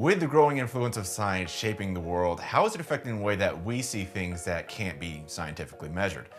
With the growing influence of science shaping the world, how is it affecting the way that we see things that can't be scientifically measured?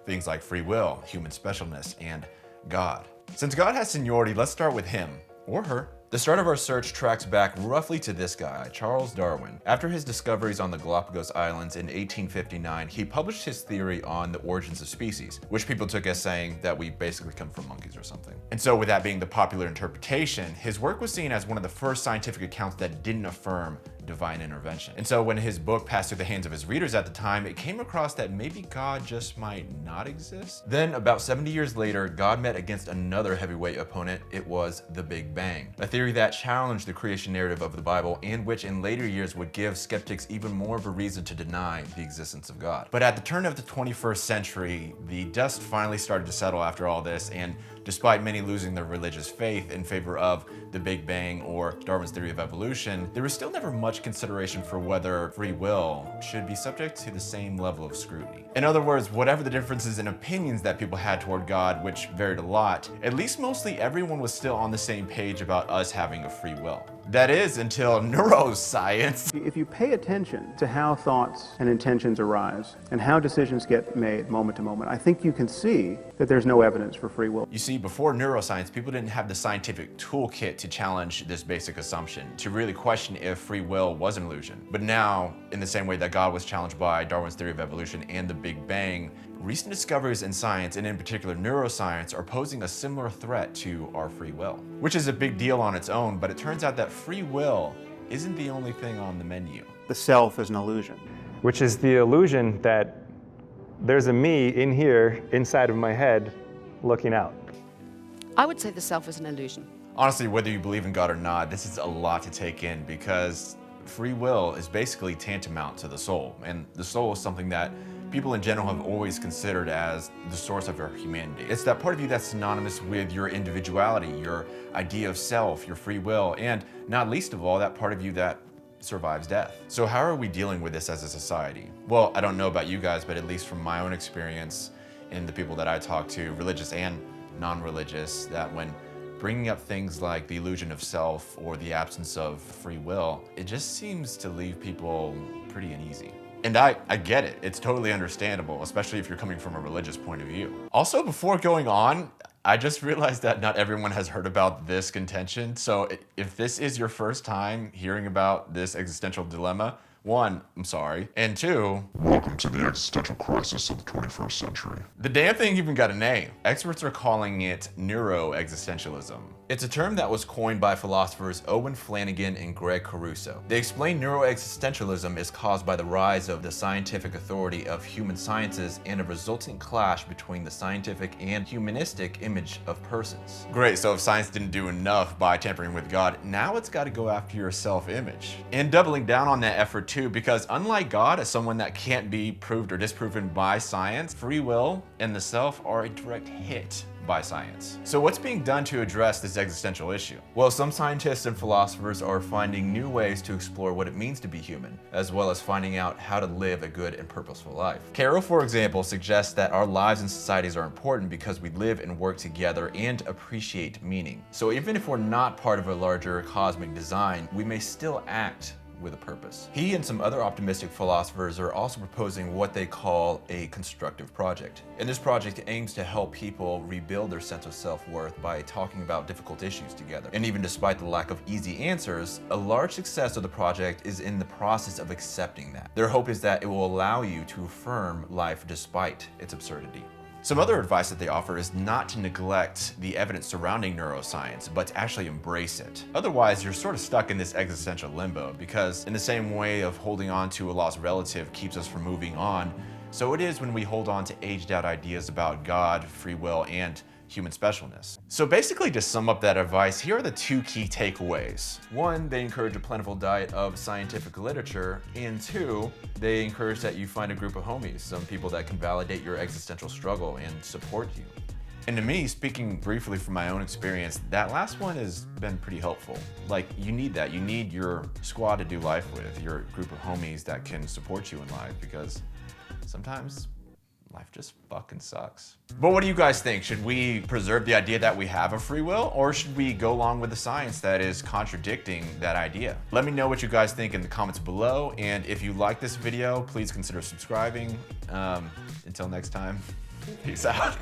Things like free will, human specialness, and God. Since God has seniority, let's start with him, or her. The start of our search tracks back roughly to this guy, Charles Darwin. After his discoveries on the Galapagos Islands in 1859, he published his theory on the origins of species, which people took as saying that we basically come from monkeys or something. And so with that being the popular interpretation, his work was seen as one of the first scientific accounts that didn't affirm divine intervention. And so when his book passed through the hands of his readers at the time, it came across that maybe God just might not exist. Then about 70 years later, God met against another heavyweight opponent. It was the Big Bang, a theory that challenged the creation narrative of the Bible and which in later years would give skeptics even more of a reason to deny the existence of God. But at the turn of the 21st century, the dust finally started to settle after all this, and despite many losing their religious faith in favor of the Big Bang or Darwin's theory of evolution, there was still never much consideration for whether free will should be subject to the same level of scrutiny. In other words, whatever the differences in opinions that people had toward God, which varied a lot, at least mostly everyone was still on the same page about us having a free will. That is, until neuroscience. If you pay attention to how thoughts and intentions arise and how decisions get made moment to moment, I think you can see that there's no evidence for free will. You see, before neuroscience, people didn't have the scientific toolkit to challenge this basic assumption, to really question if free will was an illusion. But now, in the same way that God was challenged by Darwin's theory of evolution and the Big Bang, recent discoveries in science, and in particular neuroscience, are posing a similar threat to our free will, which is a big deal on its own, but it turns out that free will isn't the only thing on the menu. The self is an illusion. Which is the illusion that there's a me in here, inside of my head, looking out. I would say the self is an illusion. Honestly, whether you believe in God or not, this is a lot to take in, because free will is basically tantamount to the soul, and the soul is something that people in general have always considered as the source of our humanity. It's that part of you that's synonymous with your individuality, your idea of self, your free will, and not least of all, that part of you that survives death. So how are we dealing with this as a society? Well, I don't know about you guys, but at least from my own experience and the people that I talk to, religious and non-religious, that when bringing up things like the illusion of self or the absence of free will, it just seems to leave people pretty uneasy. And I get it. It's totally understandable, especially if you're coming from a religious point of view. Also, before going on, I just realized that not everyone has heard about this contention. So if this is your first time hearing about this existential dilemma, one, I'm sorry, and two, welcome to the existential crisis of the 21st century. The damn thing even got a name. Experts are calling it NeuroExistentialism. It's a term that was coined by philosophers Owen Flanagan and Greg Caruso. They explain neuroexistentialism is caused by the rise of the scientific authority of human sciences and a resulting clash between the scientific and humanistic image of persons. Great, so if science didn't do enough by tampering with God, now it's got to go after your self-image. And doubling down on that effort too, because unlike God, as someone that can't be proved or disproven by science, free will and the self are a direct hit by science. So what's being done to address this existential issue? Well, some scientists and philosophers are finding new ways to explore what it means to be human, as well as finding out how to live a good and purposeful life. Carroll, for example, suggests that our lives and societies are important because we live and work together and appreciate meaning. So even if we're not part of a larger cosmic design, we may still act with a purpose. He and some other optimistic philosophers are also proposing what they call a constructive project. And this project aims to help people rebuild their sense of self-worth by talking about difficult issues together. And even despite the lack of easy answers, a large success of the project is in the process of accepting that. Their hope is that it will allow you to affirm life despite its absurdity. Some other advice that they offer is not to neglect the evidence surrounding neuroscience, but to actually embrace it. Otherwise, you're sort of stuck in this existential limbo, because in the same way of holding on to a lost relative keeps us from moving on, so it is when we hold on to aged out ideas about God, free will, and human specialness. So basically, to sum up that advice, here are the two key takeaways. One, they encourage a plentiful diet of scientific literature, and two, they encourage that you find a group of homies, some people that can validate your existential struggle and support you. And to me, speaking briefly from my own experience, that last one has been pretty helpful. Like, you need that. You need your squad to do life with, your group of homies that can support you in life, because sometimes Life just fucking sucks. But what do you guys think? Should we preserve the idea that we have a free will, or should we go along with the science that is contradicting that idea? Let me know what you guys think in the comments below, and if you like this video, please consider subscribing. Until next time, peace out.